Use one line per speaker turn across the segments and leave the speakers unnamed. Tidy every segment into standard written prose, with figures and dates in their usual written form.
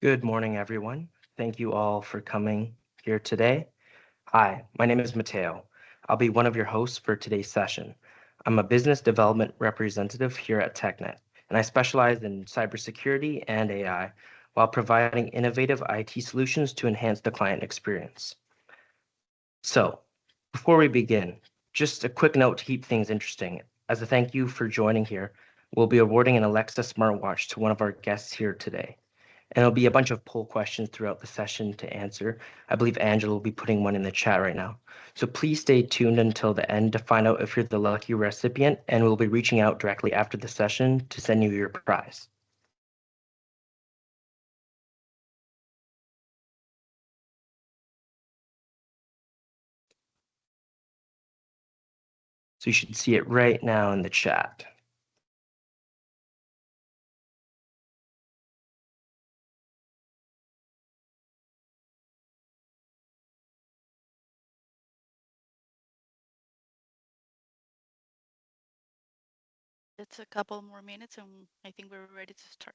Good morning, everyone. Thank you all for coming here today. Hi, my name is Mateo. I'll be one of your hosts for today's session. I'm a business development representative here at Tecnet, and I specialize in cybersecurity and AI while providing innovative IT solutions to enhance the client experience. So, before we begin, just a quick note to keep things interesting. As a thank you for joining here, we'll be awarding an Alexa smartwatch to one of our guests here today. And there'll be a bunch of poll questions throughout the session to answer. I believe Angela will be putting one in the chat right now. So please stay tuned until the end to find out if you're the lucky recipient, and we'll be reaching out directly after the session to send you your prize. So you should see it right now in the chat.
It's a couple more minutes and I think we're ready to start.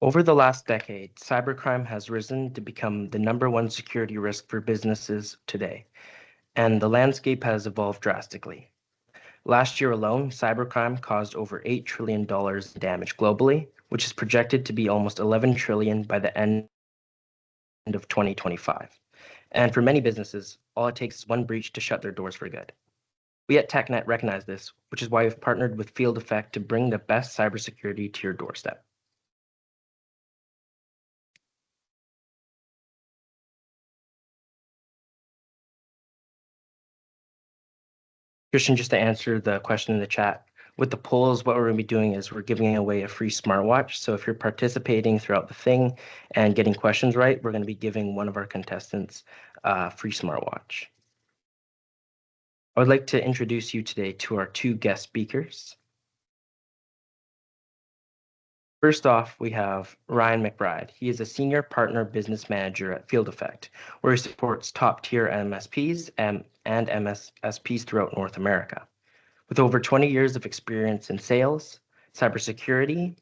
Over the last decade, cybercrime has risen to become the #1 security risk for businesses today, and the landscape has evolved drastically. Last year alone, cybercrime caused over $8 trillion in damage globally, which is projected to be almost 11 trillion by the end of 2025. And for many businesses, all it takes is one breach to shut their doors for good. We at Tecnet recognize this, which is why we've partnered with Field Effect to bring the best cybersecurity to your doorstep. Christian, just to answer the question in the chat, with the polls, what we're going to be doing is we're giving away a free smartwatch. So if you're participating throughout the thing and getting questions right, we're going to be giving one of our contestants a free smartwatch. I would like to introduce you today to our two guest speakers. First off, we have Ryan McBride. He is a senior partner business manager at Field Effect, where he supports top-tier MSPs and MSSPs throughout North America. With over 20 years of experience in sales, cybersecurity,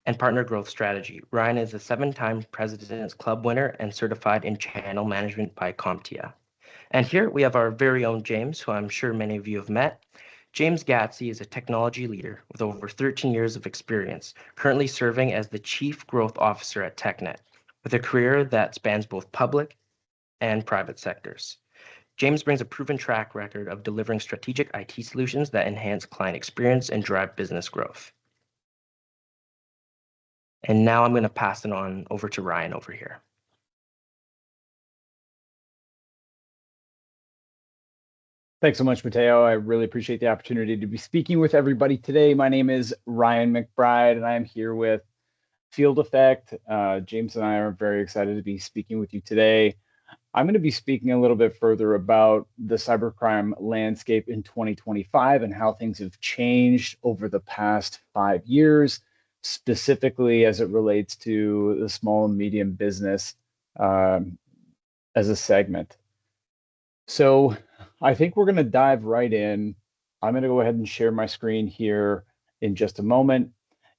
and partner growth strategy, Ryan is a 7-time President's Club winner and certified in channel management by CompTIA. And here we have our very own James, who I'm sure many of you have met. James Gatsey is a technology leader with over 13 years of experience, currently serving as the Chief Growth Officer at Tecnet, with a career that spans both public and private sectors. James brings a proven track record of delivering strategic IT solutions that enhance client experience and drive business growth. And now I'm going to pass it on over to Ryan over here.
Thanks so much, Mateo. I really appreciate the opportunity to be speaking with everybody today. My name is Ryan McBride, and I am here with Field Effect. James and I are very excited to be speaking with you today. I'm going to be speaking a little bit further about the cybercrime landscape in 2025 and how things have changed over the past 5 years, specifically as it relates to the small and medium business as a segment. So I think we're going to dive right in. I'm going to go ahead and share my screen here in just a moment.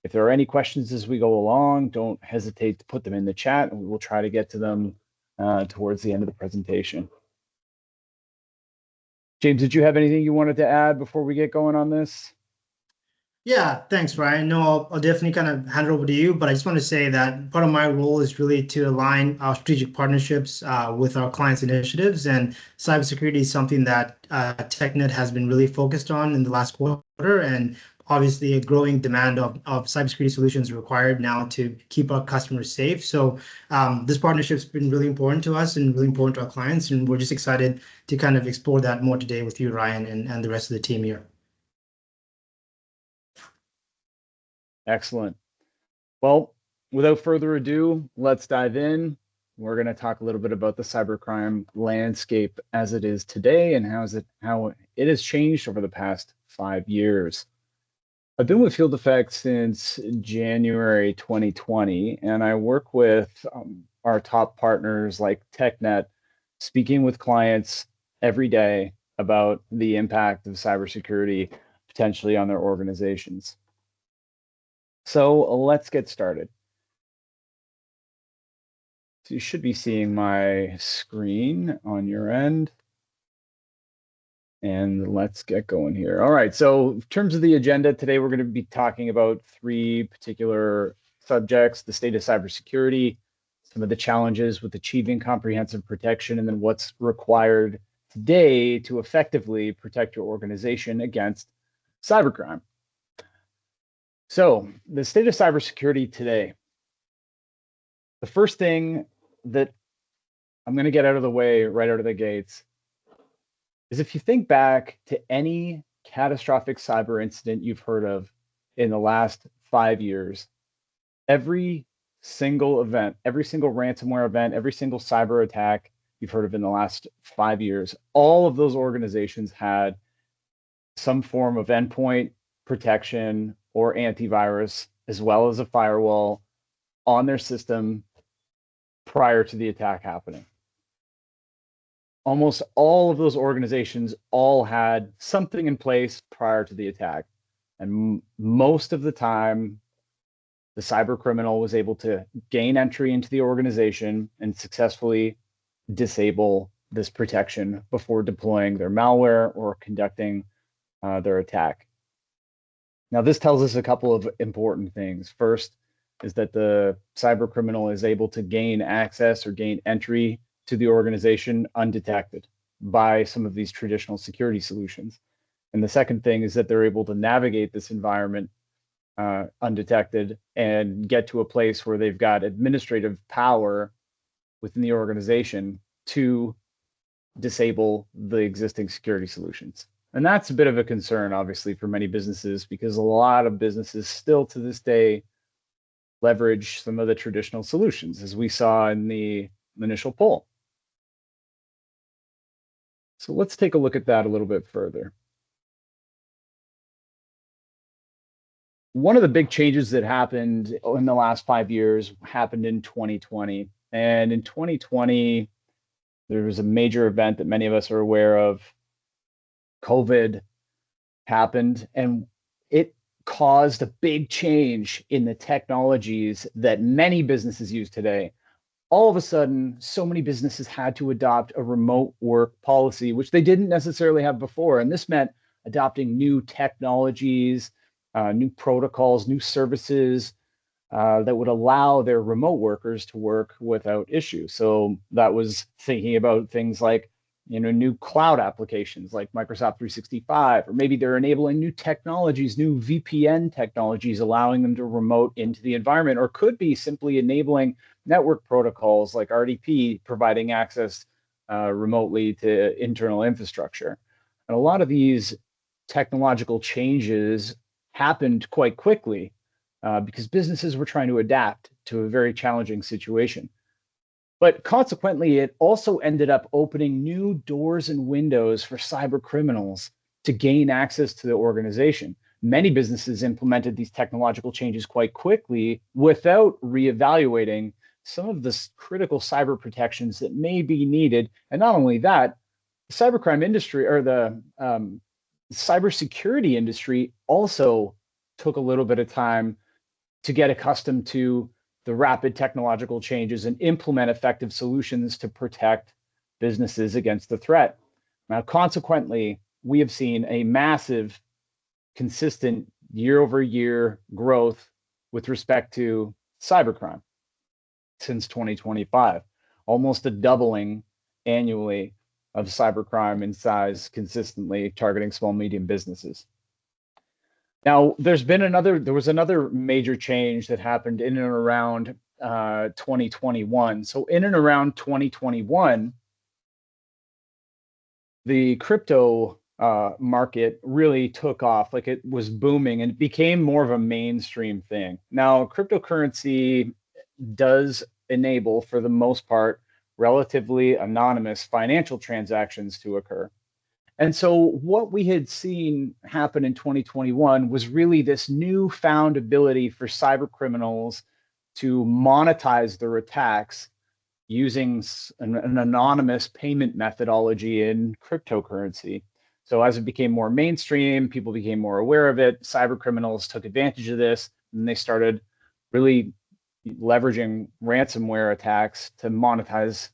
If there are any questions as we go along, don't hesitate to put them in the chat, and we will try to get to them towards the end of the presentation. James, did you have anything you wanted to add before we get going on this?
Yeah, thanks, Ryan. No, I'll definitely kind of hand it over to you, but I just want to say that part of my role is really to align our strategic partnerships with our clients' initiatives, and cybersecurity is something that Tecnet has been really focused on in the last quarter, and obviously a growing demand of cybersecurity solutions required now to keep our customers safe. So this partnership's been really important to us and really important to our clients, and we're just excited to kind of explore that more today with you, Ryan, and the rest of the team here.
Excellent. Well, without further ado, let's dive in. We're going to talk a little bit about the cybercrime landscape as it is today and how it has changed over the past 5 years. I've been with Field Effect since January 2020, and I work with our top partners like Tecnet, speaking with clients every day about the impact of cybersecurity potentially on their organizations. So let's get started. So you should be seeing my screen on your end. And let's get going here. All right, so in terms of the agenda today, we're going to be talking about 3 particular subjects: the state of cybersecurity, some of the challenges with achieving comprehensive protection, and then what's required today to effectively protect your organization against cybercrime. So the state of cybersecurity today. The first thing that I'm going to get out of the way right out of the gates is if you think back to any catastrophic cyber incident you've heard of in the last 5 years, every single event, every single ransomware event, every single cyber attack you've heard of in the last 5 years, all of those organizations had some form of endpoint protection or antivirus, as well as a firewall on their system prior to the attack happening. Almost all of those organizations all had something in place prior to the attack. And most of the time, the cyber criminal was able to gain entry into the organization and successfully disable this protection before deploying their malware or conducting their attack. Now, this tells us a couple of important things. First is that the cyber criminal is able to gain access or gain entry to the organization undetected by some of these traditional security solutions. And the second thing is that they're able to navigate this environment undetected and get to a place where they've got administrative power within the organization to disable the existing security solutions. And that's a bit of a concern, obviously, for many businesses, because a lot of businesses still to this day leverage some of the traditional solutions, as we saw in the initial poll. So let's take a look at that a little bit further. One of the big changes that happened in the last 5 years happened in 2020. And in 2020, there was a major event that many of us are aware of. COVID happened, and it caused a big change in the technologies that many businesses use today. All of a sudden, so many businesses had to adopt a remote work policy, which they didn't necessarily have before. And this meant adopting new technologies, new protocols, new services that would allow their remote workers to work without issue. So that was thinking about things like, new cloud applications like Microsoft 365, or maybe they're enabling new technologies, new VPN technologies, allowing them to remote into the environment, or could be simply enabling network protocols like RDP, providing access remotely to internal infrastructure. And a lot of these technological changes happened quite quickly because businesses were trying to adapt to a very challenging situation. But consequently, it also ended up opening new doors and windows for cyber criminals to gain access to the organization. Many businesses implemented these technological changes quite quickly without reevaluating some of the critical cyber protections that may be needed. And not only that, the cybercrime industry, or the cybersecurity industry, also took a little bit of time to get accustomed to the rapid technological changes and implement effective solutions to protect businesses against the threat. Now, consequently, we have seen a massive, consistent year-over-year growth with respect to cybercrime since 2025, almost a doubling annually of cybercrime in size, consistently targeting small, medium businesses. Now, there was another major change that happened in and around 2021. So in and around 2021, the crypto market really took off. Like, it was booming and it became more of a mainstream thing. Now, cryptocurrency does enable, for the most part, relatively anonymous financial transactions to occur. And so what we had seen happen in 2021 was really this newfound ability for cyber criminals to monetize their attacks using an anonymous payment methodology in cryptocurrency. So as it became more mainstream, people became more aware of it. Cyber criminals took advantage of this, and they started really leveraging ransomware attacks to monetize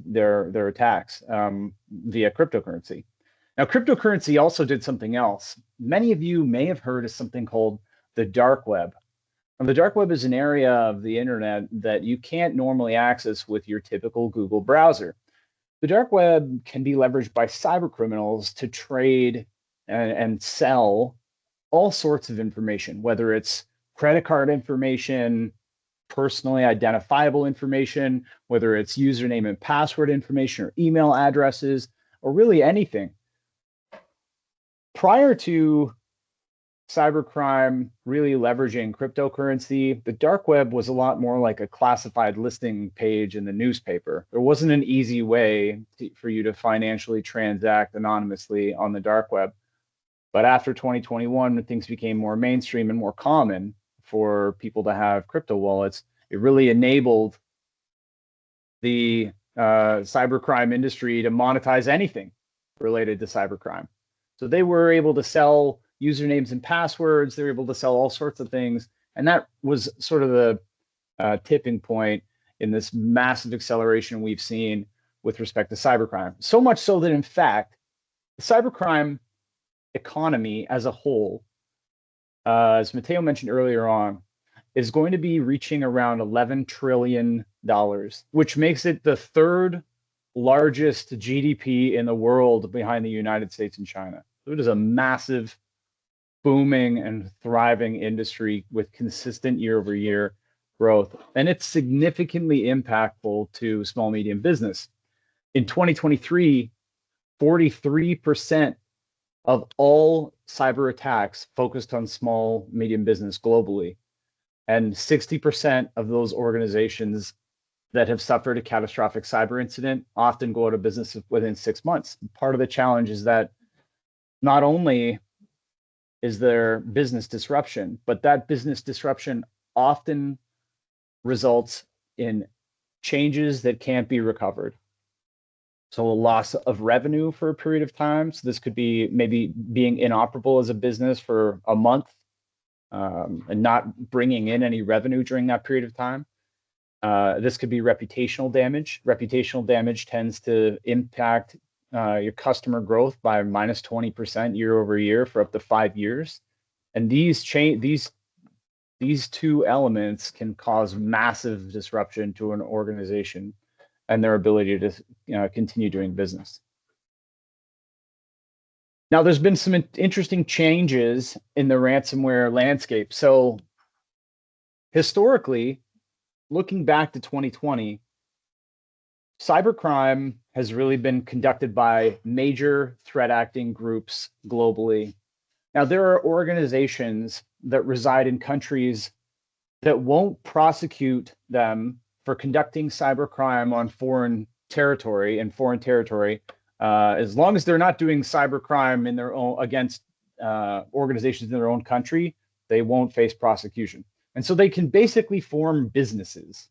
their attacks via cryptocurrency. Now, cryptocurrency also did something else. Many of you may have heard of something called the dark web. Now, the dark web is an area of the internet that you can't normally access with your typical Google browser. The dark web can be leveraged by cyber criminals to trade and sell all sorts of information, whether it's credit card information, personally identifiable information, whether it's username and password information or email addresses, or really anything. Prior to cybercrime really leveraging cryptocurrency, the dark web was a lot more like a classified listing page in the newspaper. There wasn't an easy way for you to financially transact anonymously on the dark web. But after 2021, when things became more mainstream and more common for people to have crypto wallets, it really enabled the cybercrime industry to monetize anything related to cybercrime. So they were able to sell usernames and passwords. They were able to sell all sorts of things. And that was sort of the tipping point in this massive acceleration we've seen with respect to cybercrime. So much so that, in fact, the cybercrime economy as a whole, as Matteo mentioned earlier on, is going to be reaching around $11 trillion, which makes it the third largest GDP in the world behind the United States and China. So it is a massive, booming and thriving industry with consistent year-over-year growth. And it's significantly impactful to small, medium business. In 2023, 43% of all cyber attacks focused on small, medium business globally. And 60% of those organizations that have suffered a catastrophic cyber incident often go out of business within 6 months. Part of the challenge is that not only is there business disruption, but that business disruption often results in changes that can't be recovered. So a loss of revenue for a period of time. So this could be maybe being inoperable as a business for a month and not bringing in any revenue during that period of time. This could be reputational damage. Reputational damage tends to impact your customer growth by minus 20% year over year for up to 5 years. And these two elements can cause massive disruption to an organization and their ability to continue doing business. Now, there's been some interesting changes in the ransomware landscape. So historically, looking back to 2020, cybercrime has really been conducted by major threat acting groups globally. Now, there are organizations that reside in countries that won't prosecute them for conducting cybercrime on foreign territory, as long as they're not doing cybercrime in their own against organizations in their own country, they won't face prosecution. And so they can basically form businesses.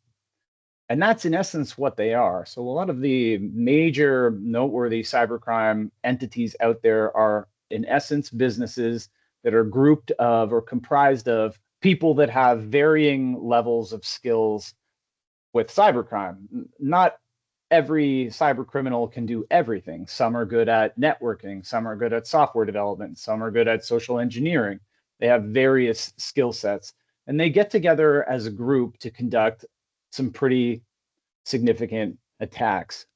And that's in essence what they are. So a lot of the major noteworthy cybercrime entities out there are in essence businesses that are grouped of or comprised of people that have varying levels of skills with cybercrime. Not every cyber criminal can do everything. Some are good at networking, some are good at software development, some are good at social engineering. They have various skill sets, and they get together as a group to conduct some pretty significant attacks.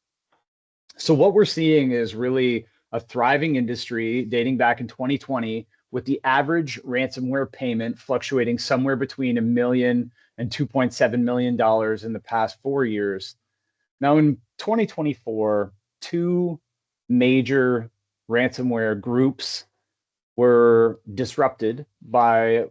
So what we're seeing is really a thriving industry dating back in 2020, with the average ransomware payment fluctuating somewhere between $1 million and $2.7 million in the past 4 years. Now, in 2024, two major ransomware groups were disrupted by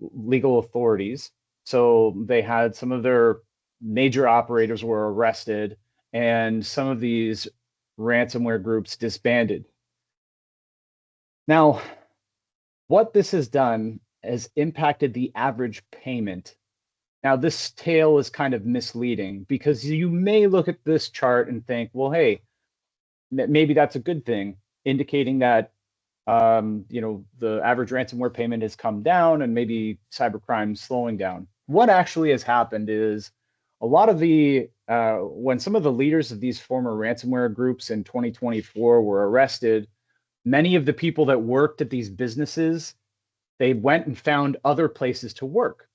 legal authorities. So they had some of their major operators were arrested, and some of these ransomware groups disbanded. Now, what this has done has impacted the average payment. Now, this tale is kind of misleading because you may look at this chart and think, well, hey, maybe that's a good thing, indicating that the average ransomware payment has come down and maybe cybercrime slowing down. What actually has happened is a lot of when some of the leaders of these former ransomware groups in 2024 were arrested, many of the people that worked at these businesses, they went and found other places to work.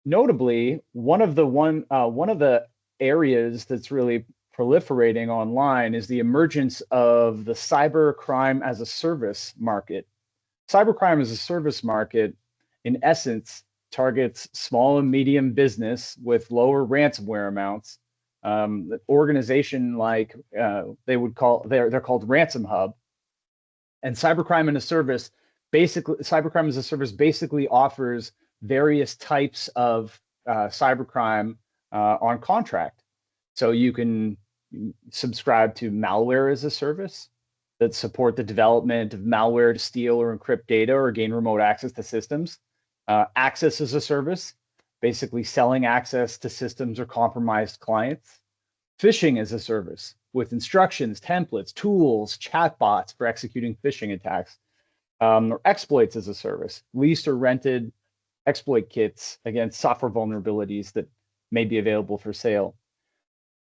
Notably, one of the areas that's really proliferating online is the emergence of the cybercrime as a service market. Cybercrime as a service market, in essence, targets small and medium business with lower ransomware amounts. The organization like they're called Ransom Hub, and cybercrime as a service basically offers various types of cybercrime on contract. So you can subscribe to malware as a service that support the development of malware to steal or encrypt data or gain remote access to systems. Access as a service, basically selling access to systems or compromised clients. Phishing as a service with instructions, templates, tools, chatbots for executing phishing attacks. Or exploits as a service, leased or rented exploit kits against software vulnerabilities that may be available for sale.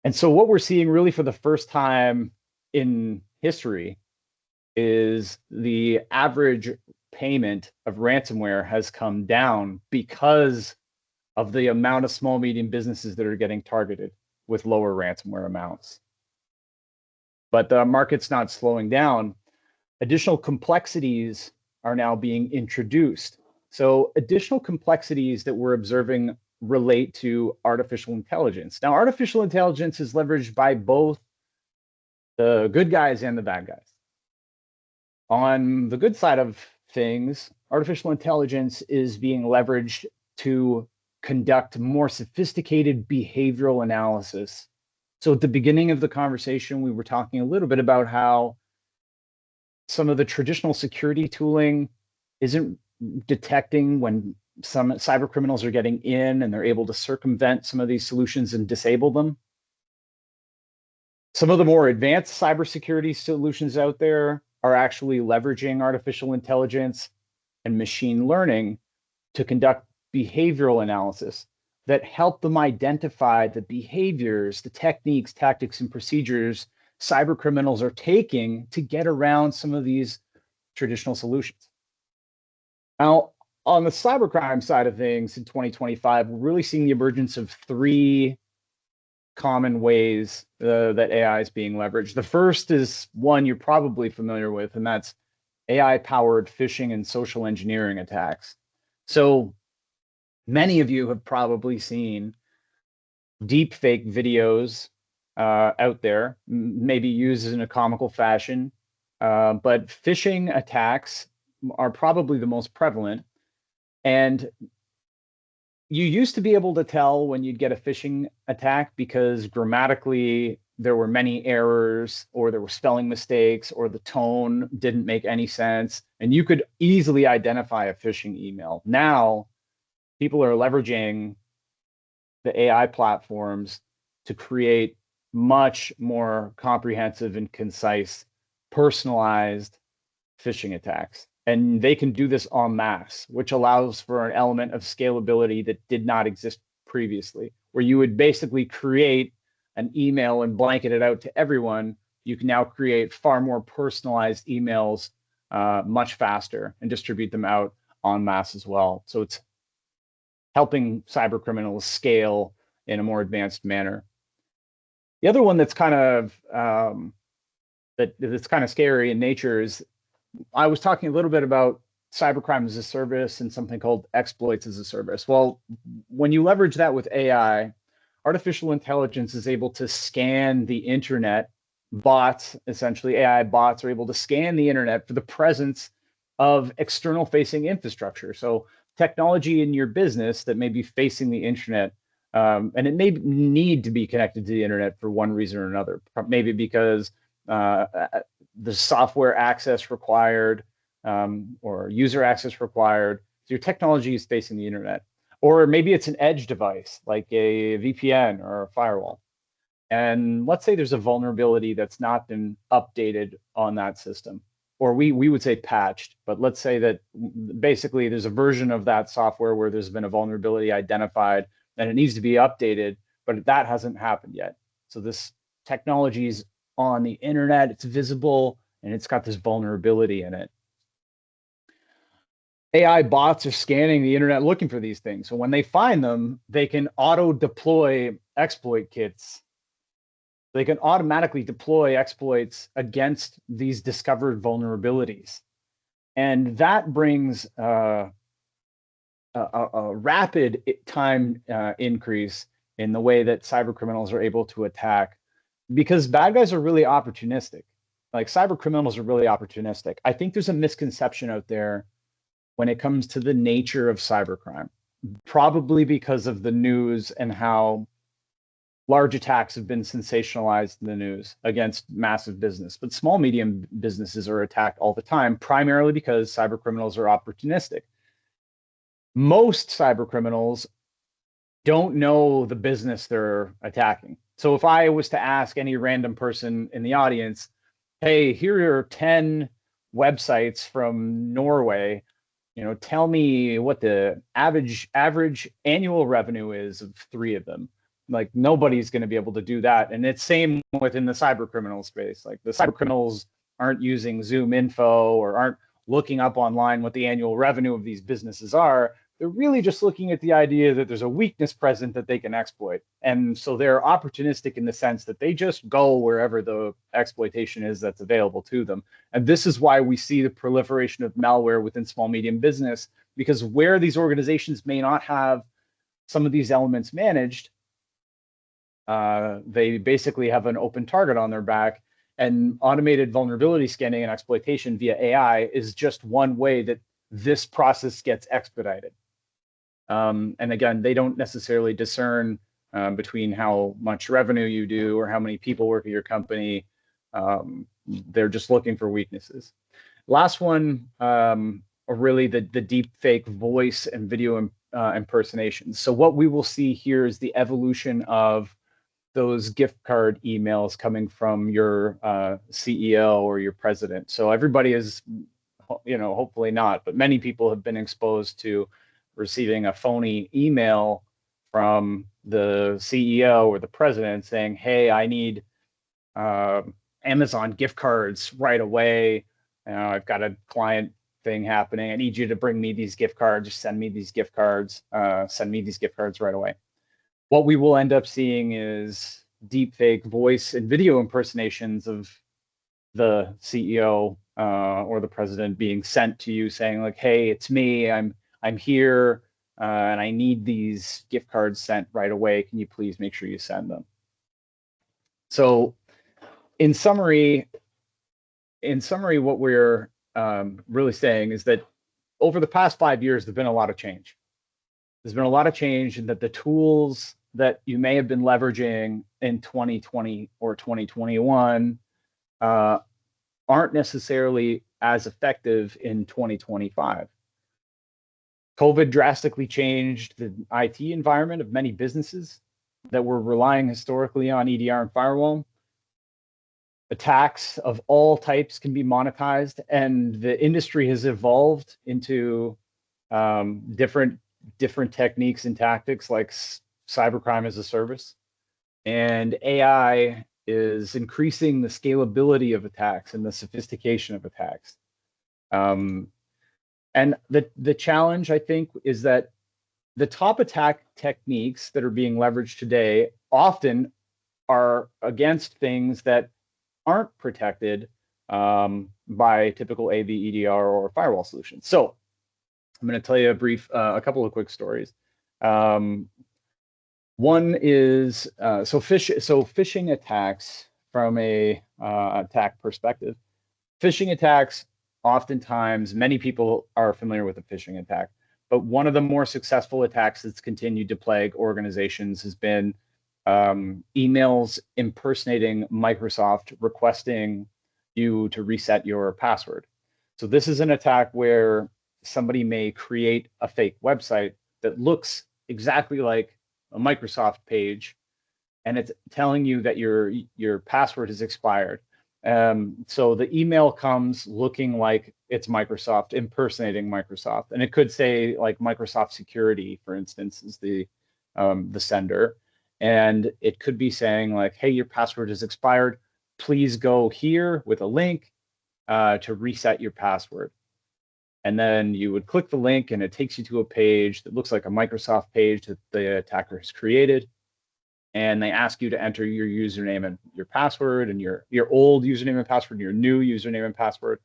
And so what we're seeing really for the first time in history is the average payment of ransomware has come down because of the amount of small, medium businesses that are getting targeted with lower ransomware amounts. But the market's not slowing down. Additional complexities are now being introduced. So additional complexities that we're observing relate to artificial intelligence. Now, artificial intelligence is leveraged by both the good guys and the bad guys. On the good side of things, artificial intelligence is being leveraged to conduct more sophisticated behavioral analysis. So at the beginning of the conversation, we were talking a little bit about how some of the traditional security tooling isn't detecting when some cyber criminals are getting in and they're able to circumvent some of these solutions and disable them. Some of the more advanced cybersecurity solutions out there are actually leveraging artificial intelligence and machine learning to conduct behavioral analysis that help them identify the behaviors, the techniques, tactics, and procedures cyber criminals are taking to get around some of these traditional solutions. Now, on the cybercrime side of things in 2025, we're really seeing the emergence of three common ways that AI is being leveraged. The first is one you're probably familiar with, and that's AI-powered phishing and social engineering attacks. So many of you have probably seen deep fake videos out there, maybe used in a comical fashion, but phishing attacks are probably the most prevalent. And you used to be able to tell when you'd get a phishing attack because grammatically there were many errors, or there were spelling mistakes, or the tone didn't make any sense, and you could easily identify a phishing email. Now, people are leveraging the AI platforms to create much more comprehensive and concise, personalized phishing attacks. And they can do this en masse, which allows for an element of scalability that did not exist previously, where you would basically create an email and blanket it out to everyone. You can now create far more personalized emails much faster and distribute them out en masse as well. So it's helping cyber criminals scale in a more advanced manner. The other one that's kind of that's kind of scary in nature is I was talking a little bit about cybercrime as a service and something called exploits as a service. Well, when you leverage that with AI, artificial intelligence is able to scan the internet. Bots, essentially AI bots, are able to scan the internet for the presence of external facing infrastructure. So technology in your business that may be facing the internet, and it may need to be connected to the internet for one reason or another, maybe because the software access required, or user access required. So your technology is facing the internet. Or maybe it's an edge device like a VPN or a firewall. And let's say there's a vulnerability that's not been updated on that system, or we would say patched, but let's say that basically there's a version of that software where there's been a vulnerability identified and it needs to be updated, but that hasn't happened yet. So this technology is on the internet, it's visible, and it's got this vulnerability in it. AI bots are scanning the internet looking for these things. So when they find them, they can auto deploy exploit kits. They can automatically deploy exploits against these discovered vulnerabilities. And that brings a rapid time increase in the way that cyber criminals are able to attack, because bad guys are really opportunistic. Like cyber criminals are really opportunistic. I think there's a misconception out there when it comes to the nature of cybercrime, probably because of the news and how large attacks have been sensationalized in the news against massive business. But small, medium businesses are attacked all the time, primarily because cyber criminals are opportunistic. Most cyber criminals don't know the business they're attacking. So if I was to ask any random person in the audience, hey, here are 10 websites from Norway, tell me what the average annual revenue is of 3 of them. Like, nobody's going to be able to do that. And it's same within the cyber criminal space. Like, the cyber criminals aren't using Zoom info or aren't looking up online what the annual revenue of these businesses are. They're really just looking at the idea that there's a weakness present that they can exploit. And so they're opportunistic in the sense that they just go wherever the exploitation is that's available to them. And this is why we see the proliferation of malware within small, medium business, because where these organizations may not have some of these elements managed, they basically have an open target on their back, and automated vulnerability scanning and exploitation via AI is just one way that this process gets expedited. And again, they don't necessarily discern between how much revenue you do or how many people work at your company. They're just looking for weaknesses. Last one are really the deep fake voice and video impersonations. So what we will see here is the evolution of those gift card emails coming from your CEO or your president. So everybody is, hopefully not, but many people have been exposed to receiving a phony email from the CEO or the president saying, hey, I need Amazon gift cards right away. I've got a client thing happening. I need you to bring me these gift cards, send me these gift cards, right away. What we will end up seeing is deep fake voice and video impersonations of the CEO or the president being sent to you saying like, hey, it's me, I'm here, and I need these gift cards sent right away. Can you please make sure you send them? So in summary, what we're really saying is that over the past 5 years, there's been a lot of change. There's been a lot of change in that the tools that you may have been leveraging in 2020 or 2021 aren't necessarily as effective in 2025. COVID drastically changed the IT environment of many businesses that were relying historically on EDR and firewall. Attacks of all types can be monetized, and the industry has evolved into different techniques and tactics like cybercrime as a service. And AI is increasing the scalability of attacks and the sophistication of attacks. And the challenge, I think, is that the top attack techniques that are being leveraged today often are against things that aren't protected by typical AV, EDR, or firewall solutions. So I'm going to tell you a couple of quick stories. One is phishing attacks from a attack perspective. Phishing attacks, oftentimes, many people are familiar with a phishing attack, but one of the more successful attacks that's continued to plague organizations has been emails impersonating Microsoft requesting you to reset your password. So this is an attack where somebody may create a fake website that looks exactly like a Microsoft page, and it's telling you that your password has expired. So the email comes looking like it's Microsoft, impersonating Microsoft, and it could say like Microsoft Security, for instance, is the sender, and it could be saying like, "Hey, your password has expired. Please go here with a link to reset your password." And then you would click the link, and it takes you to a page that looks like a Microsoft page that the attacker has created. And they ask you to enter your username and your password, and your old username and password, your new username and password,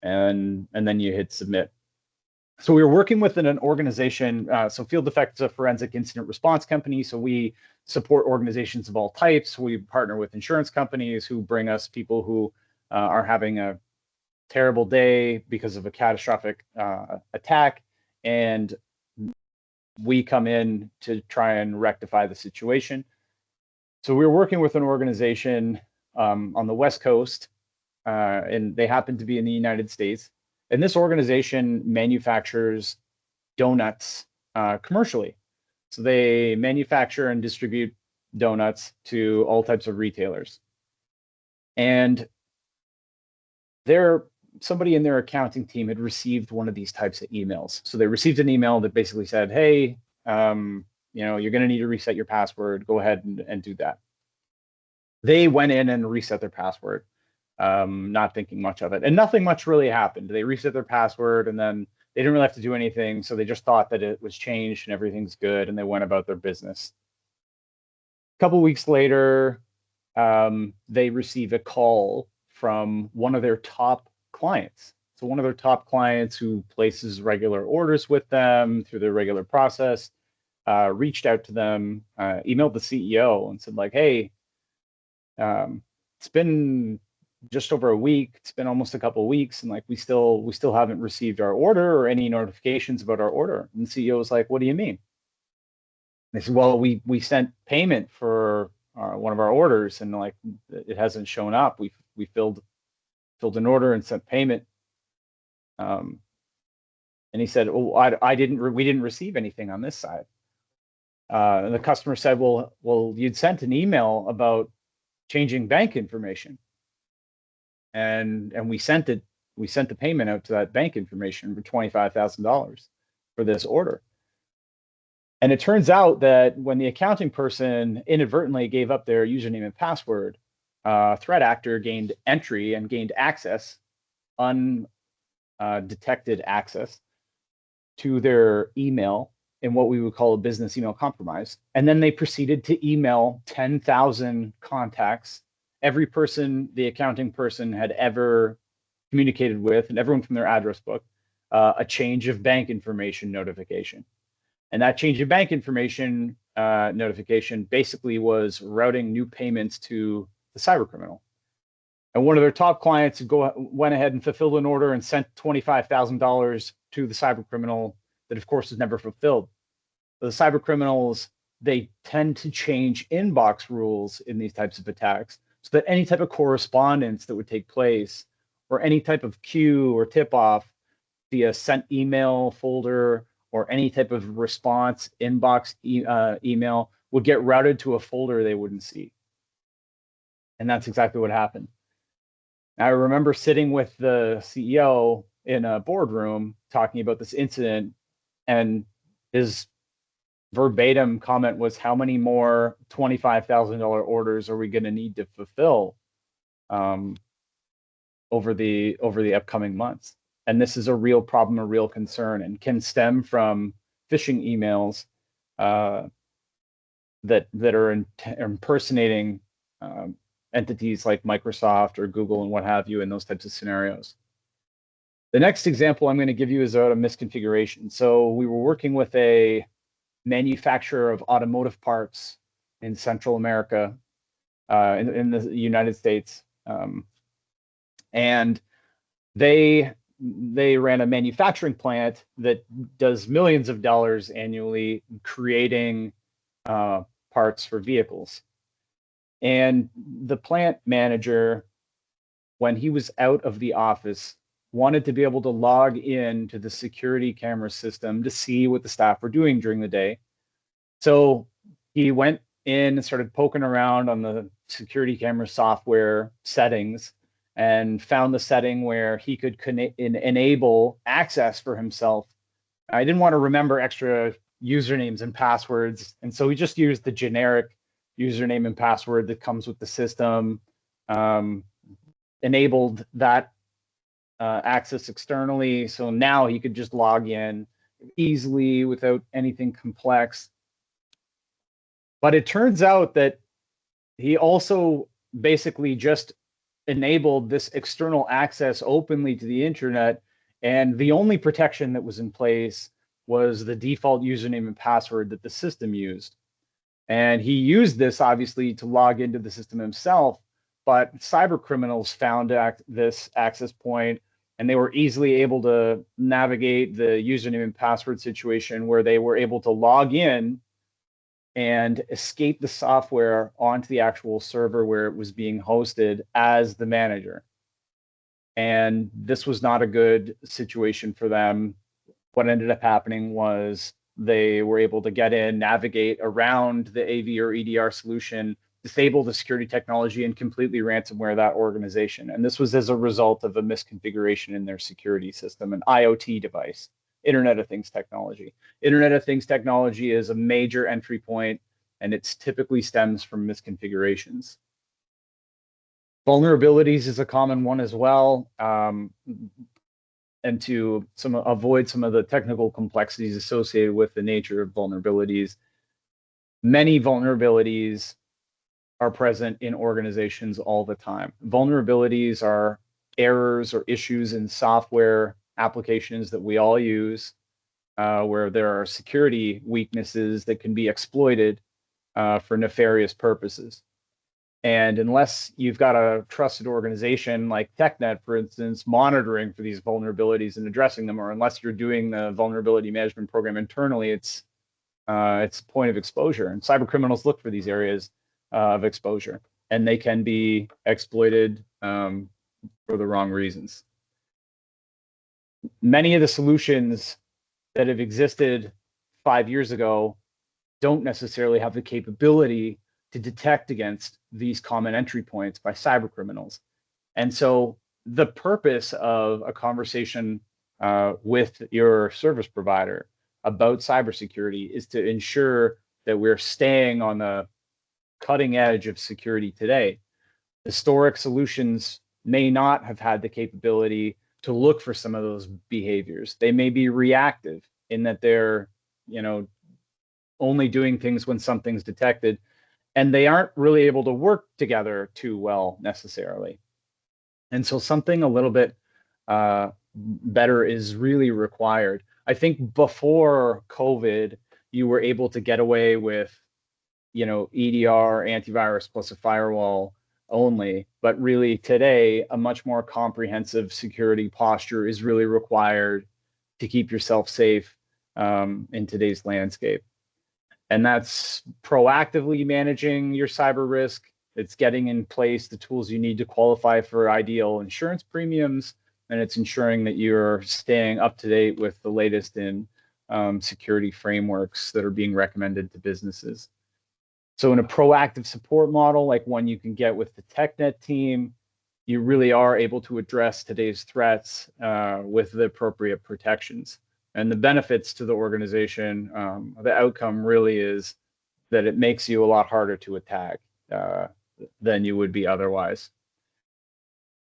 and then you hit submit. So we were working with an organization. So Field Effect is a forensic incident response company. So we support organizations of all types. We partner with insurance companies who bring us people who are having a terrible day because of a catastrophic attack, and we come in to try and rectify the situation. So we were working with an organization on the West Coast, and they happen to be in the United States. And this organization manufactures donuts commercially. So they manufacture and distribute donuts to all types of retailers. And somebody in their accounting team had received one of these types of emails. So they received an email that basically said, "Hey, you're going to need to reset your password. Go ahead and do that." They went in and reset their password, not thinking much of it. And nothing much really happened. They reset their password, and then they didn't really have to do anything. So they just thought that it was changed and everything's good, and they went about their business. A couple weeks later, they receive a call from one of their top clients. So one of their top clients who places regular orders with them through their regular process reached out to them, emailed the CEO and said like, "Hey, it's been just over a week. It's been almost a couple of weeks, and like we still haven't received our order or any notifications about our order." And the CEO was like, "What do you mean?" And they said, "Well, we sent payment for one of our orders, and like it hasn't shown up. We filled an order and sent payment." And he said, "Oh, we didn't receive anything on this side." And the customer said, well, you'd sent an email about changing bank information, and we sent the payment out to that bank information for $25,000 for this order. And it turns out that when the accounting person inadvertently gave up their username and password, a threat actor gained entry and gained access, undetected access to their email in what we would call a business email compromise. And then they proceeded to email 10,000 contacts, every person the accounting person had ever communicated with, and everyone from their address book, a change of bank information notification. And that change of bank information notification basically was routing new payments to the cybercriminal. And one of their top clients went ahead and fulfilled an order and sent $25,000 to the cybercriminal that, of course, was never fulfilled. The cybercriminals, they tend to change inbox rules in these types of attacks so that any type of correspondence that would take place or any type of queue or tip-off via sent email folder or any type of response inbox email would get routed to a folder they wouldn't see. And that's exactly what happened. I remember sitting with the CEO in a boardroom talking about this incident, and his verbatim comment was, "How many more $25,000 orders are we going to need to fulfill over the upcoming months?" And this is a real problem, a real concern, and can stem from phishing emails that are impersonating entities like Microsoft or Google and what have you in those types of scenarios. The next example I'm going to give you is out of misconfiguration. So we were working with a manufacturer of automotive parts in Central America, in the United States, and they ran a manufacturing plant that does millions of dollars annually creating parts for vehicles. And the plant manager, when he was out of the office, wanted to be able to log in to the security camera system to see what the staff were doing during the day. So he went in and started poking around on the security camera software settings and found the setting where he could enable access for himself. I didn't want to remember extra usernames and passwords, and so we just used the generic username and password that comes with the system, enabled that access externally. So now he could just log in easily without anything complex. But it turns out that he also basically just enabled this external access openly to the internet, and the only protection that was in place was the default username and password that the system used. And he used this obviously to log into the system himself, but cyber criminals found this access point, and they were easily able to navigate the username and password situation where they were able to log in and escape the software onto the actual server where it was being hosted as the manager. And this was not a good situation for them. What ended up happening was they were able to get in, navigate around the AV or EDR solution, disable the security technology, and completely ransomware that organization. And this was as a result of a misconfiguration in their security system, an IoT device. Internet of Things technology. Internet of Things technology is a major entry point, and it typically stems from misconfigurations. Vulnerabilities is a common one as well, and to avoid some of the technical complexities associated with the nature of vulnerabilities, many vulnerabilities are present in organizations all the time. Vulnerabilities are errors or issues in software applications that we all use, where there are security weaknesses that can be exploited for nefarious purposes. And unless you've got a trusted organization like Tecnet, for instance, monitoring for these vulnerabilities and addressing them, or unless you're doing the vulnerability management program internally, it's a point of exposure. And cyber criminals look for these areas of exposure, and they can be exploited for the wrong reasons. Many of the solutions that have existed 5 years ago don't necessarily have the capability to detect against these common entry points by cyber criminals. And so the purpose of a conversation with your service provider about cybersecurity is to ensure that we're staying on the cutting edge of security today. Historic solutions may not have had the capability to look for some of those behaviors. They may be reactive in that they're, only doing things when something's detected, and they aren't really able to work together too well necessarily. And so something a little bit better is really required. I think before COVID, you were able to get away with, EDR, antivirus plus a firewall only, but really today, a much more comprehensive security posture is really required to keep yourself safe in today's landscape. And that's proactively managing your cyber risk. It's getting in place the tools you need to qualify for ideal insurance premiums, and it's ensuring that you're staying up to date with the latest in security frameworks that are being recommended to businesses. So in a proactive support model, like one you can get with the Tecnet team, you really are able to address today's threats with the appropriate protections. And the benefits to the organization, the outcome really is that it makes you a lot harder to attack than you would be otherwise.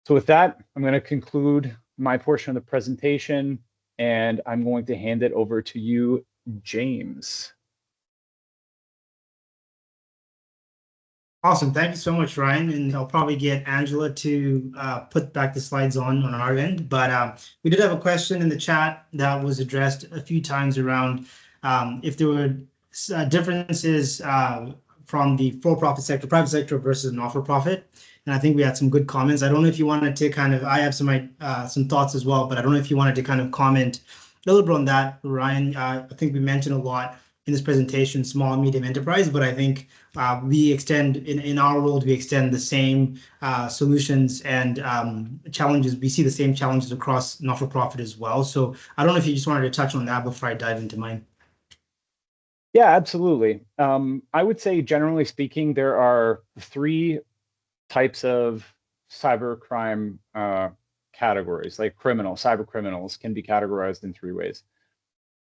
So with that, I'm going to conclude my portion of the presentation, and I'm going to hand it over to you, James.
Awesome. Thank you so much, Ryan. And I'll probably get Angela to put back the slides on our end. But we did have a question in the chat that was addressed a few times around if there were differences from the for-profit sector, private sector versus not-for-profit. And I think we had some good comments. I don't know if you wanted to kind of, I have some thoughts as well, but I don't know if you wanted to kind of comment a little bit on that, Ryan. I think we mentioned a lot in this presentation, small, medium enterprise, but I think we extend in our world, we extend the same solutions and challenges. We see the same challenges across not-for-profit as well. So I don't know if you just wanted to touch on that before I dive into mine.
Yeah, absolutely. I would say, generally speaking, there are 3 types of cybercrime categories, like cyber criminals can be categorized in 3 ways.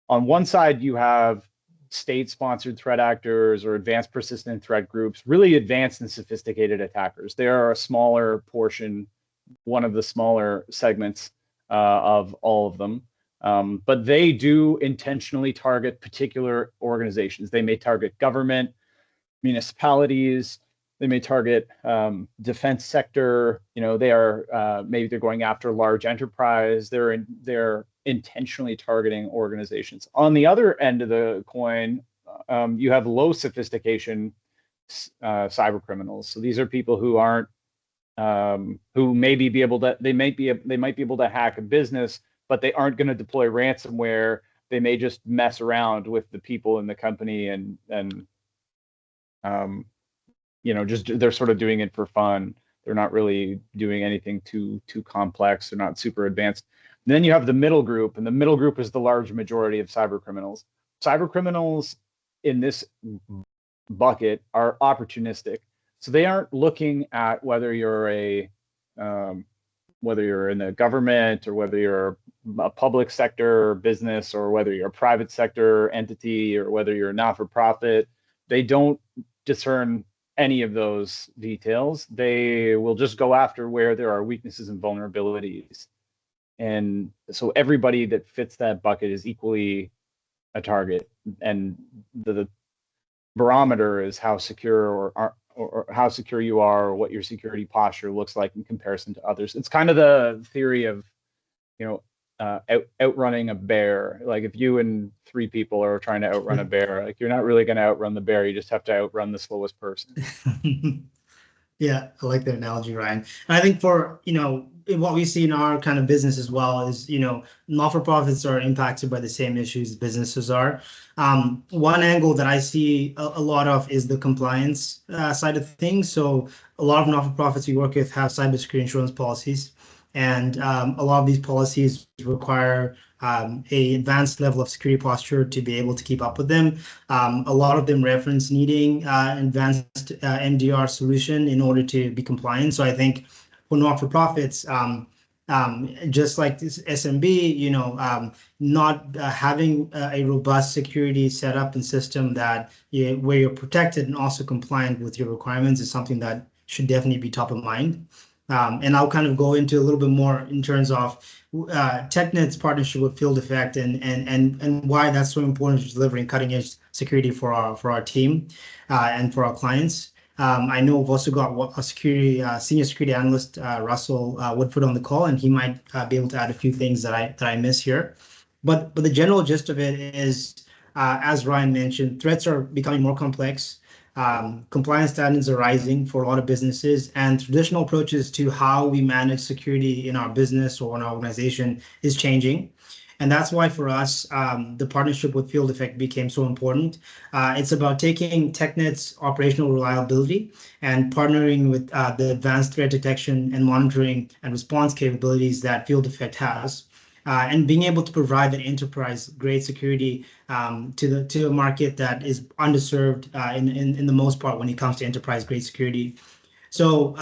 On one side, you have state-sponsored threat actors or advanced persistent threat groups, really advanced and sophisticated attackers. They are a smaller portion, one of the smaller segments of all of them. But they do intentionally target particular organizations. They may target government, municipalities, they may target defense sector. They are maybe they're going after large enterprise. They're intentionally targeting organizations. On the other end of the coin, you have low sophistication cyber criminals. So these are people who aren't who maybe be able to they might be able to hack a business, but they aren't going to deploy ransomware. They may just mess around with the people in the company and just they're sort of doing it for fun. They're not really doing anything too complex. They're not super advanced. And then you have the middle group, and the middle group is the large majority of cyber criminals. Cyber criminals in this bucket are opportunistic. So they aren't looking at whether you're whether you're in the government or whether you're a public sector business or whether you're a private sector entity or whether you're a not-for-profit. They don't discern any of those details. They will just go after where there are weaknesses and vulnerabilities. And so everybody that fits that bucket is equally a target. And the barometer is how secure or how secure you are, or what your security posture looks like in comparison to others. It's kind of the theory of, outrunning a bear. Like if you and 3 people are trying to outrun a bear, like you're not really going to outrun the bear. You just have to outrun the slowest person.
Yeah, I like that analogy, Ryan. And I think for, what we see in our kind of business as well is, not-for-profits are impacted by the same issues businesses are. One angle that I see a lot of is the compliance side of things. So a lot of not-for-profits we work with have cybersecurity insurance policies. And a lot of these policies require a advanced level of security posture to be able to keep up with them. A lot of them reference needing advanced MDR solution in order to be compliant. So I think for not-for-profits, just like this SMB, not having a robust security setup and system that where you're protected and also compliant with your requirements is something that should definitely be top of mind. And I'll kind of go into a little bit more in terms of Tecnet's partnership with Field Effect and why that's so important to delivering cutting edge security for our team and for our clients. I know we've also got a senior security analyst, Russell Woodford, on the call, and he might be able to add a few things that I miss here. But the general gist of it is, as Ryan mentioned, threats are becoming more complex. Compliance standards are rising for a lot of businesses, and traditional approaches to how we manage security in our business or in our organization is changing. And that's why for us, the partnership with Field Effect became so important. It's about taking Tecnet's operational reliability and partnering with the advanced threat detection and monitoring and response capabilities that Field Effect has. And being able to provide that enterprise-grade security to a market that is underserved in the most part when it comes to enterprise-grade security. So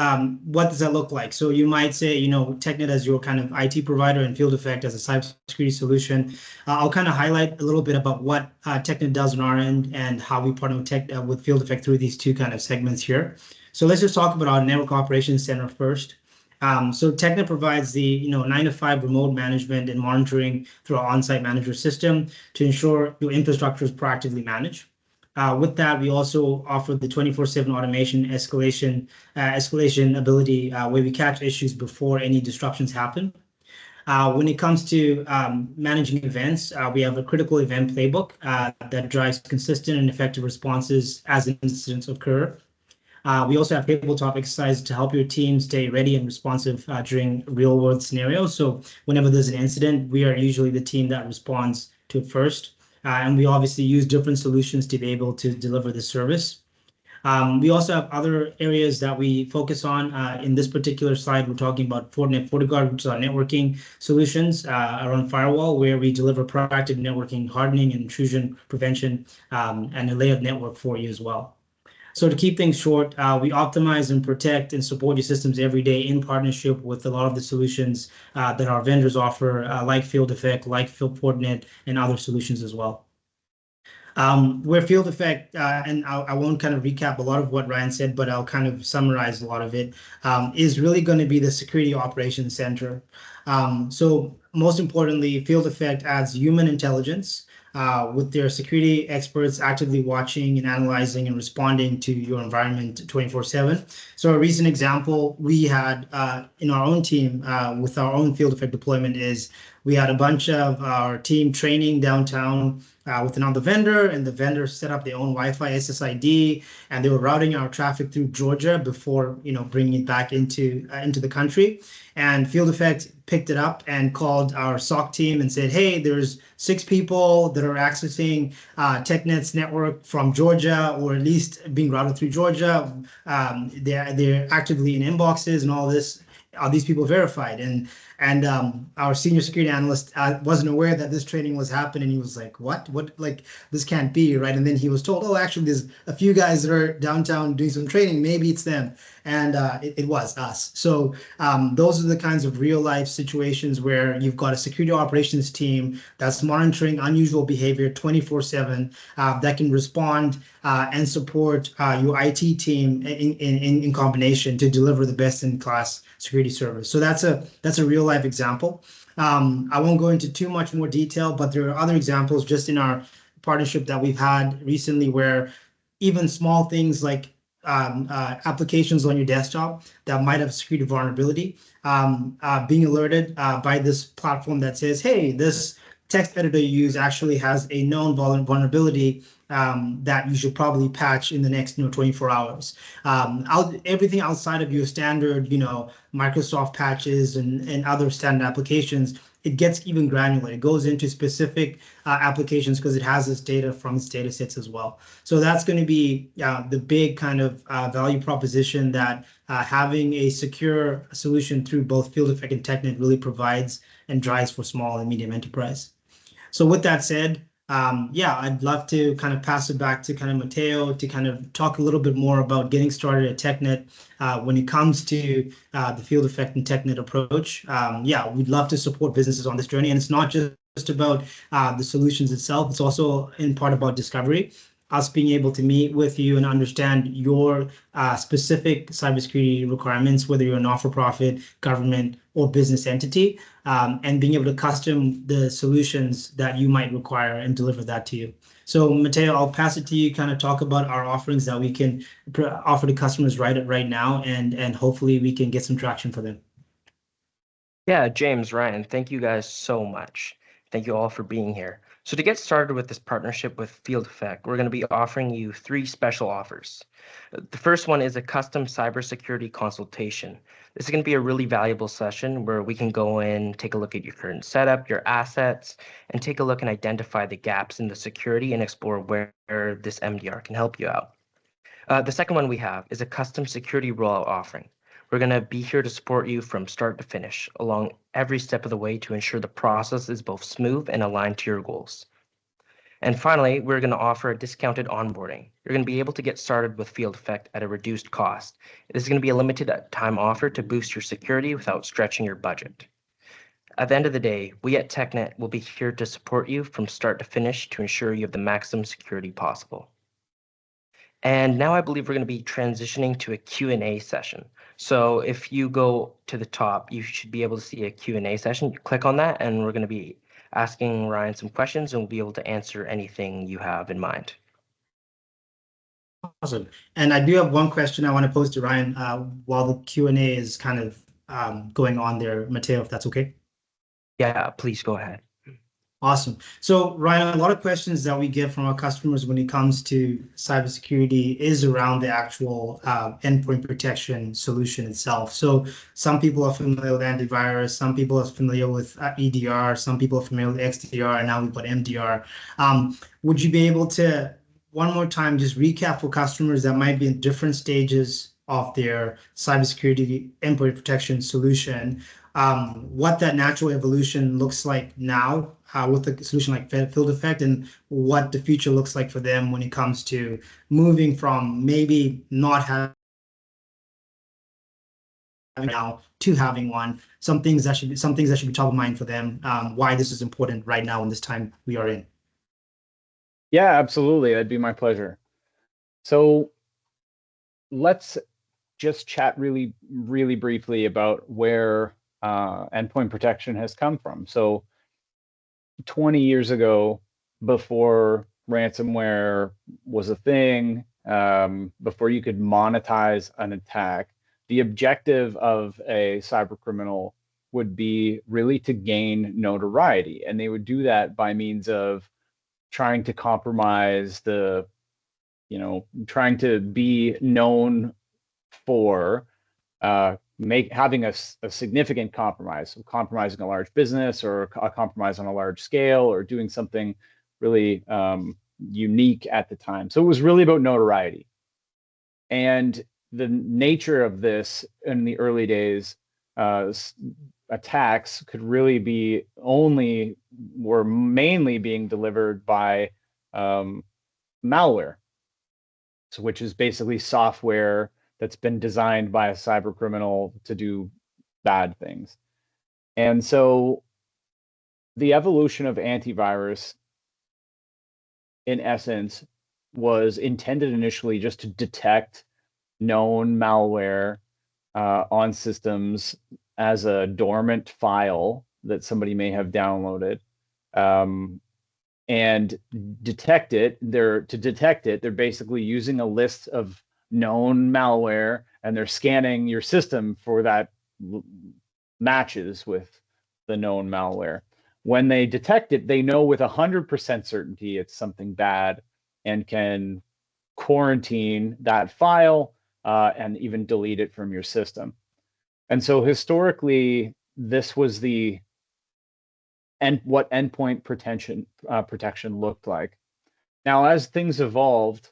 what does that look like? So you might say, Tecnet as your kind of IT provider and Field Effect as a cybersecurity solution. I'll kind of highlight a little bit about what Tecnet does on our end and how we partner with Field Effect through these 2 kind of segments here. So let's just talk about our network operations center first. So Tecnet provides the 9-to-5 remote management and monitoring through our on-site manager system to ensure your infrastructure is proactively managed. With that, we also offer the 24/7 automation escalation ability where we catch issues before any disruptions happen. When it comes to managing events, we have a critical event playbook that drives consistent and effective responses as incidents occur. We also have tabletop exercises to help your team stay ready and responsive during real world scenarios. So whenever there's an incident, we are usually the team that responds to it first. And we obviously use different solutions to be able to deliver the service. We also have other areas that we focus on. In this particular slide, we're talking about Fortinet FortiGuard, which is our networking solutions around firewall, where we deliver proactive networking, hardening, and intrusion prevention, and a layered network for you as well. So to keep things short, we optimize and protect and support your systems every day in partnership with a lot of the solutions that our vendors offer, like Field Effect, like Fortinet, and other solutions as well. Where Field Effect, and I won't kind of recap a lot of what Ryan said, but I'll kind of summarize a lot of it, is really going to be the security operations center. So most importantly, Field Effect adds human intelligence with their security experts actively watching and analyzing and responding to your environment 24/7. So a recent example we had in our own team with our own Field Effect deployment is we had a bunch of our team training downtown with another vendor, and the vendor set up their own Wi-Fi SSID, and they were routing our traffic through Georgia before bringing it back into the country. And Field Effect picked it up and called our SOC team and said, "Hey, there's 6 people that are accessing Tecnet's network from Georgia, or at least being routed through Georgia. They're actively in inboxes and all this. Are these people verified?" And our senior security analyst wasn't aware that this training was happening. He was like, what, like, this can't be, right? And then he was told, oh, actually, there's a few guys that are downtown doing some training. Maybe it's them. And it was us. So those are the kinds of real life situations where you've got a security operations team that's monitoring unusual behavior 24/7 that can respond and support your IT team in combination to deliver the best in class security service. So that's a real life example. I won't go into too much more detail, but there are other examples just in our partnership that we've had recently where even small things like applications on your desktop that might have security vulnerability, being alerted by this platform that says, hey, this text editor you use actually has a known vulnerability that you should probably patch in the next 24 hours. Everything outside of your standard, Microsoft patches and other standard applications, it gets even granular. It goes into specific applications because it has this data from its data sets as well. So that's going to be the big kind of value proposition that having a secure solution through both Field Effect and Tecnet really provides and drives for small and medium enterprise. So with that said, I'd love to kind of pass it back to kind of Matteo to kind of talk a little bit more about getting started at Tecnet when it comes to the Field Effect and Tecnet approach. We'd love to support businesses on this journey. And it's not just about the solutions itself. It's also in part about discovery. Us being able to meet with you and understand your specific cybersecurity requirements, whether you're a not-for-profit, government, or business entity, and being able to custom the solutions that you might require and deliver that to you. So, Matteo, I'll pass it to you, kind of talk about our offerings that we can offer to customers right now, and hopefully we can get some traction for them.
Yeah, James, Ryan, thank you guys so much. Thank you all for being here. So to get started with this partnership with Field Effect, we're going to be offering you 3 special offers. The first one is a custom cybersecurity consultation. This is going to be a really valuable session where we can go in, take a look at your current setup, your assets, and take a look and identify the gaps in the security and explore where this MDR can help you out. The second one we have is a custom security rollout offering. We're going to be here to support you from start to finish along every step of the way to ensure the process is both smooth and aligned to your goals. And finally, we're going to offer a discounted onboarding. You're going to be able to get started with Field Effect at a reduced cost. This is going to be a limited time offer to boost your security without stretching your budget. At the end of the day, we at Tecnet will be here to support you from start to finish to ensure you have the maximum security possible. And now I believe we're going to be transitioning to a Q&A session. So if you go to the top, you should be able to see a Q&A session. You click on that, and we're going to be asking Ryan some questions, and we'll be able to answer anything you have in mind.
Awesome. And I do have one question I want to pose to Ryan while the Q&A is kind of going on there, Mateo, if that's okay.
Yeah, please go ahead.
Awesome. So, Ryan, a lot of questions that we get from our customers when it comes to cybersecurity is around the actual endpoint protection solution itself. So, some people are familiar with antivirus, some people are familiar with EDR, some people are familiar with XDR, and now we've got MDR. Would you be able to, one more time, just recap for customers that might be in different stages of their cybersecurity endpoint protection solution? What that natural evolution looks like now with a solution like Field Effect, and what the future looks like for them when it comes to moving from maybe not having now to having one. Some things that should be top of mind for them. Why this is important right now in this time we are in.
Yeah, absolutely. That'd be my pleasure. So let's just chat really, really briefly about where endpoint protection has come from. So 20 years ago, before ransomware was a thing, before you could monetize an attack, the objective of a cyber criminal would be really to gain notoriety. And they would do that by means of trying to compromise trying to be known for having a significant compromise, so compromising a large business or a compromise on a large scale or doing something really unique at the time. So it was really about notoriety. And the nature of this in the early days, attacks could really be were mainly being delivered by malware, so which is basically software that's been designed by a cyber criminal to do bad things. And so the evolution of antivirus, in essence, was intended initially just to detect known malware on systems as a dormant file that somebody may have downloaded. And detect it. To detect it, they're basically using a list of known malware, and they're scanning your system for that matches with the known malware. When they detect it, they know with 100% certainty it's something bad and can quarantine that file and even delete it from your system. And so historically, this was what endpoint protection looked like. Now, as things evolved,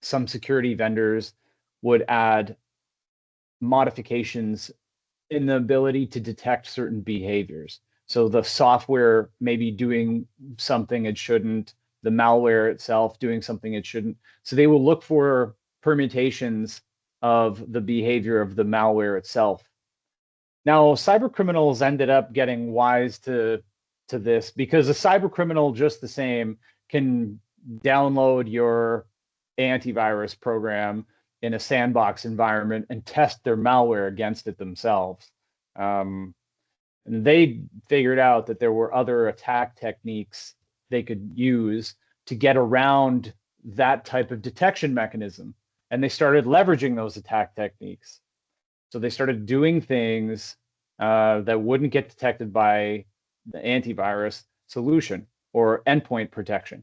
some security vendors would add modifications in the ability to detect certain behaviors. So the software may be doing something it shouldn't, the malware itself doing something it shouldn't. So they will look for permutations of the behavior of the malware itself. Now, cyber criminals ended up getting wise to this, because a cyber criminal just the same can download your antivirus program in a sandbox environment and test their malware against it themselves. And they figured out that there were other attack techniques they could use to get around that type of detection mechanism. And they started leveraging those attack techniques. So they started doing things that wouldn't get detected by the antivirus solution or endpoint protection.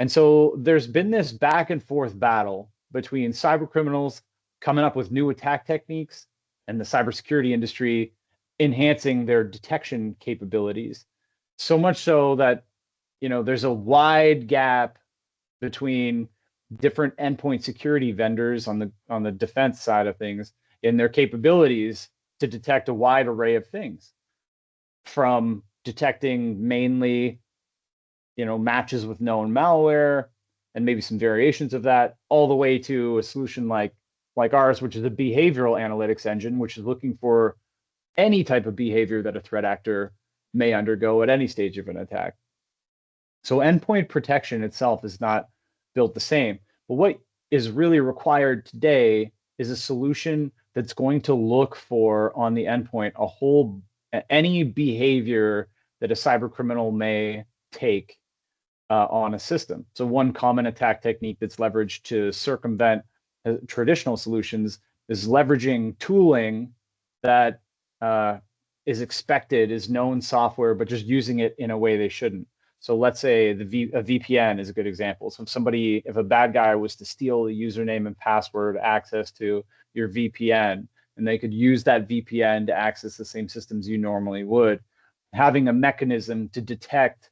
And so there's been this back and forth battle between cyber criminals coming up with new attack techniques and the cybersecurity industry enhancing their detection capabilities. So much so that, there's a wide gap between different endpoint security vendors on the defense side of things in their capabilities to detect a wide array of things, from detecting mainly matches with known malware and maybe some variations of that, all the way to a solution like ours, which is a behavioral analytics engine, which is looking for any type of behavior that a threat actor may undergo at any stage of an attack. So endpoint protection itself is not built the same. But what is really required today is a solution that's going to look for on the endpoint any behavior that a cyber criminal may take on a system. So one common attack technique that's leveraged to circumvent traditional solutions is leveraging tooling that is expected, is known software, but just using it in a way they shouldn't. So let's say a VPN is a good example. So if a bad guy was to steal the username and password access to your VPN, and they could use that VPN to access the same systems you normally would, having a mechanism to detect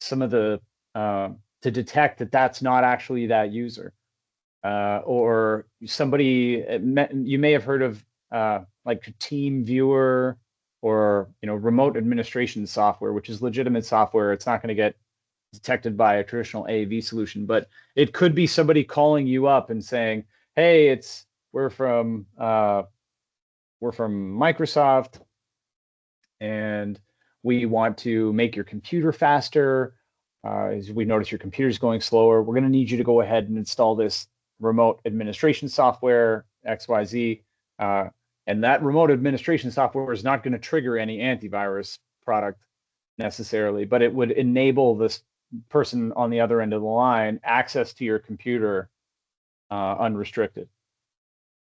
some of the to detect that that's not actually that user, or somebody. You may have heard of like Team Viewer, or remote administration software, which is legitimate software. It's not going to get detected by a traditional AV solution, but it could be somebody calling you up and saying, "Hey, we're from Microsoft, and we want to make your computer faster. As we notice your computer's going slower, we're going to need you to go ahead and install this remote administration software XYZ." And that remote administration software is not going to trigger any antivirus product necessarily, but it would enable this person on the other end of the line access to your computer unrestricted.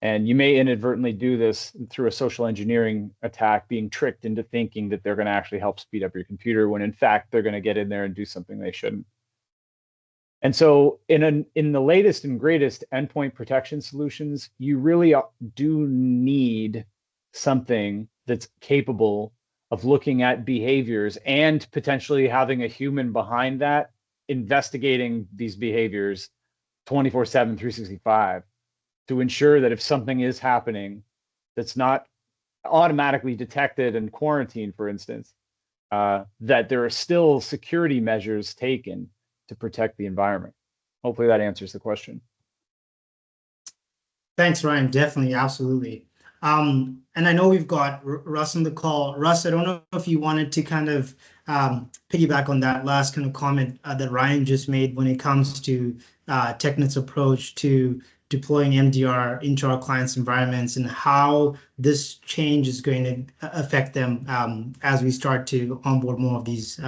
And you may inadvertently do this through a social engineering attack, being tricked into thinking that they're going to actually help speed up your computer, when in fact they're going to get in there and do something they shouldn't. And so in the latest and greatest endpoint protection solutions, you really do need something that's capable of looking at behaviors and potentially having a human behind that, investigating these behaviors 24/7, 365, to ensure that if something is happening that's not automatically detected and quarantined, for instance, that there are still security measures taken to protect the environment. Hopefully that answers the question.
Thanks, Ryan. Definitely, absolutely. And I know we've got Russ on the call. Russ, I don't know if you wanted to kind of piggyback on that last kind of comment that Ryan just made when it comes to Tecnet's approach to deploying MDR into our clients' environments, and how this change is going to affect them as we start to onboard more of these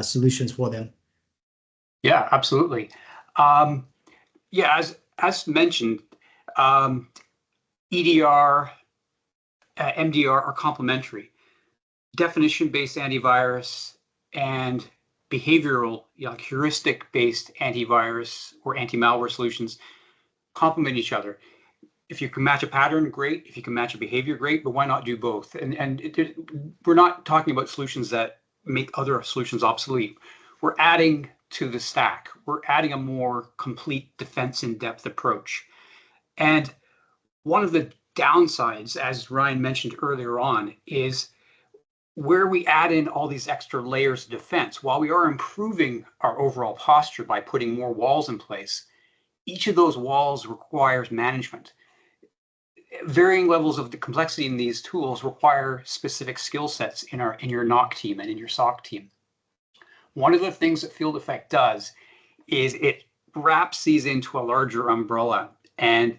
solutions for them.
Yeah, absolutely. Yeah, as mentioned, EDR, MDR are complementary. Definition-based antivirus and behavioral, heuristic-based antivirus or anti-malware solutions complement each other. If you can match a pattern, great. If you can match a behavior, great. But why not do both? We're not talking about solutions that make other solutions obsolete. We're adding to the stack. We're adding a more complete defense in-depth approach. And one of the downsides, as Ryan mentioned earlier on, is where we add in all these extra layers of defense. While we are improving our overall posture by putting more walls in place, each of those walls requires management. Varying levels of the complexity in these tools require specific skill sets in your NOC team and in your SOC team. One of the things that Field Effect does is it wraps these into a larger umbrella and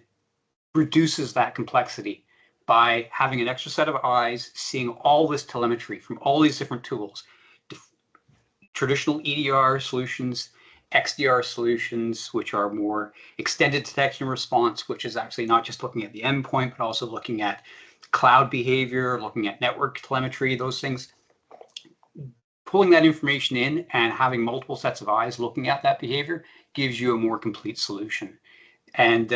reduces that complexity by having an extra set of eyes, seeing all this telemetry from all these different tools, traditional EDR solutions, XDR solutions, which are more extended detection response, which is actually not just looking at the endpoint, but also looking at cloud behavior, looking at network telemetry, those things. Pulling that information in and having multiple sets of eyes looking at that behavior gives you a more complete solution. And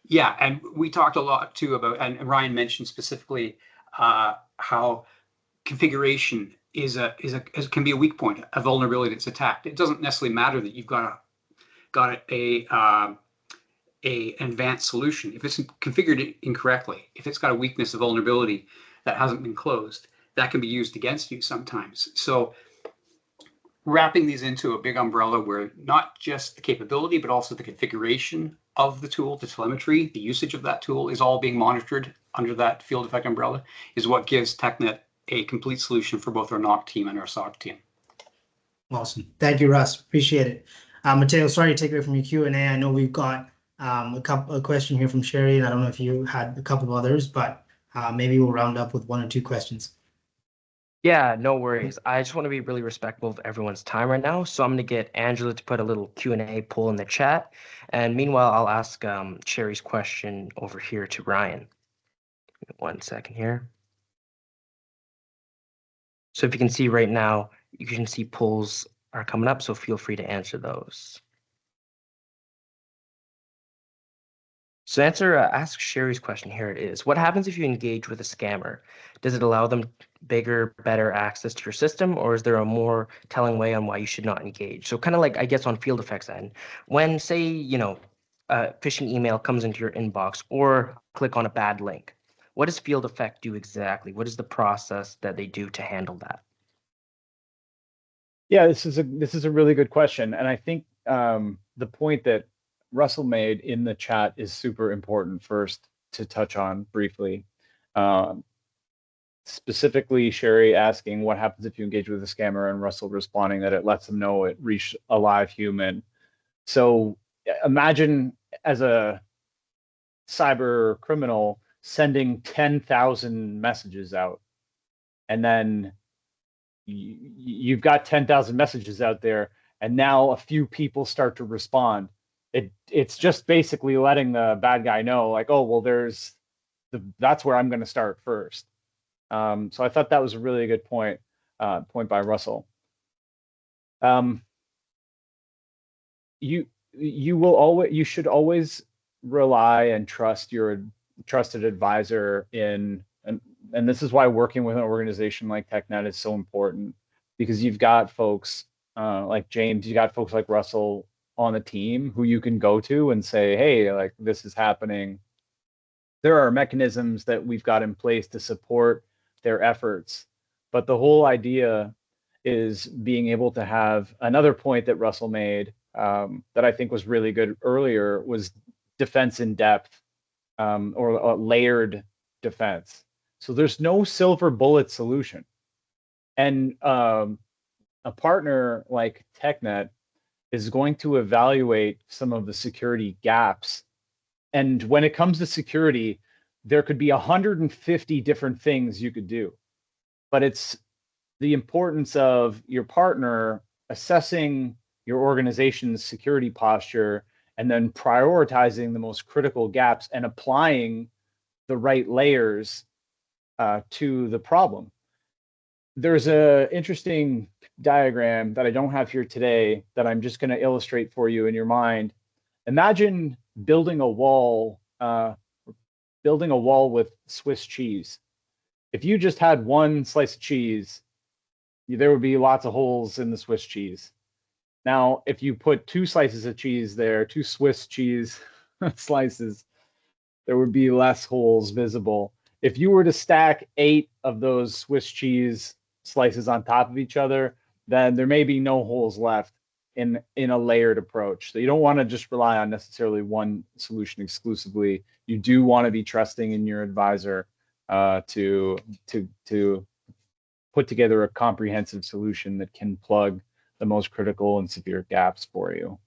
yeah, and we talked a lot too about, and Ryan mentioned specifically how configuration can be a weak point, a vulnerability that's attacked. It doesn't necessarily matter that you've got an advanced solution. If it's configured incorrectly, if it's got a weakness, a vulnerability that hasn't been closed, that can be used against you sometimes. So wrapping these into a big umbrella where not just the capability, but also the configuration of the tool, the telemetry, the usage of that tool is all being monitored under that Field Effect umbrella is what gives Tecnet a complete solution for both our NOC team and our SOC team.
Awesome. Thank you, Russ. Appreciate it. Mateo, sorry to take away from your Q&A. I know we've got a question here from Sherry, and I don't know if you had a couple of others, but maybe we'll round up with one or two questions.
Yeah, no worries. I just want to be really respectful of everyone's time right now. So I'm going to get Angela to put a little Q&A poll in the chat. And meanwhile, I'll ask Sherry's question over here to Ryan. 1 second here. So if you can see right now, you can see polls are coming up, so feel free to answer those. So ask Sherry's question. Here it is. What happens if you engage with a scammer? Does it allow them bigger, better access to your system, or is there a more telling way on why you should not engage? So kind of like, I guess, on field effects end, when say, a phishing email comes into your inbox or click on a bad link, what does field effect do exactly? What is the process that they do to handle that?
Yeah, this is a really good question, and I think the point that Russell made in the chat is super important first to touch on briefly. Specifically, Sherry asking what happens if you engage with a scammer, and Russell responding that it lets them know it reached a live human. So imagine as a cyber criminal sending 10,000 messages out, and then you've got 10,000 messages out there, and now a few people start to respond. It's just basically letting the bad guy know, like, oh, well, that's where I'm going to start first. So I thought that was a really good point by Russell. You should always rely and trust your trusted advisor and this is why working with an organization like Tecnet is so important, because you've got folks like James, you got folks like Russell on the team who you can go to and say, hey, like, this is happening. There are mechanisms that we've got in place to support their efforts. But the whole idea is being able to have another point that Russell made that I think was really good earlier was defense in depth or layered defense. So there's no silver bullet solution. And a partner like Tecnet is going to evaluate some of the security gaps. And when it comes to security, there could be 150 different things you could do. But it's the importance of your partner assessing your organization's security posture and then prioritizing the most critical gaps and applying the right layers to the problem. There's an interesting diagram that I don't have here today that I'm just going to illustrate for you in your mind. Imagine building a wall with Swiss cheese. If you just had one slice of cheese, there would be lots of holes in the Swiss cheese. Now, if you put two slices of cheese there, two Swiss cheese slices, there would be less holes visible. If you were to stack 8 of those Swiss cheese slices on top of each other, then there may be no holes left in a layered approach. So you don't want to just rely on necessarily one solution exclusively. You do want to be trusting in your advisor to put together a comprehensive solution that can plug the most critical and severe gaps for you.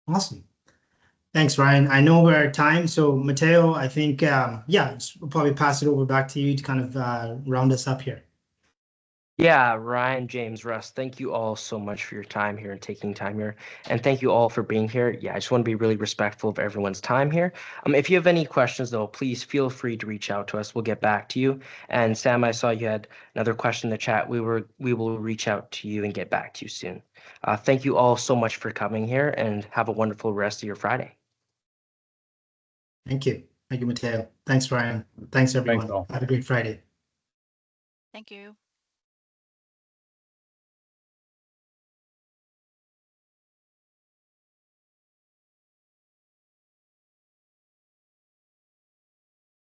Awesome. Thanks, Ryan. I know we're at time, so Matteo, I think, we'll probably pass it over back to you to kind of round us up here.
Yeah, Ryan, James, Russ, thank you all so much for your time here and taking time here. And thank you all for being here. Yeah, I just want to be really respectful of everyone's time here. If you have any questions, though, please feel free to reach out to us. We'll get back to you. And Sam, I saw you had another question in the chat. We will reach out to you and get back to you soon. Thank you all so much for coming here, and have a wonderful rest of your Friday.
Thank you. Thank you, Matteo. Thanks, Ryan. Thanks, everyone.
Thanks all.
Have a great Friday.
Thank you.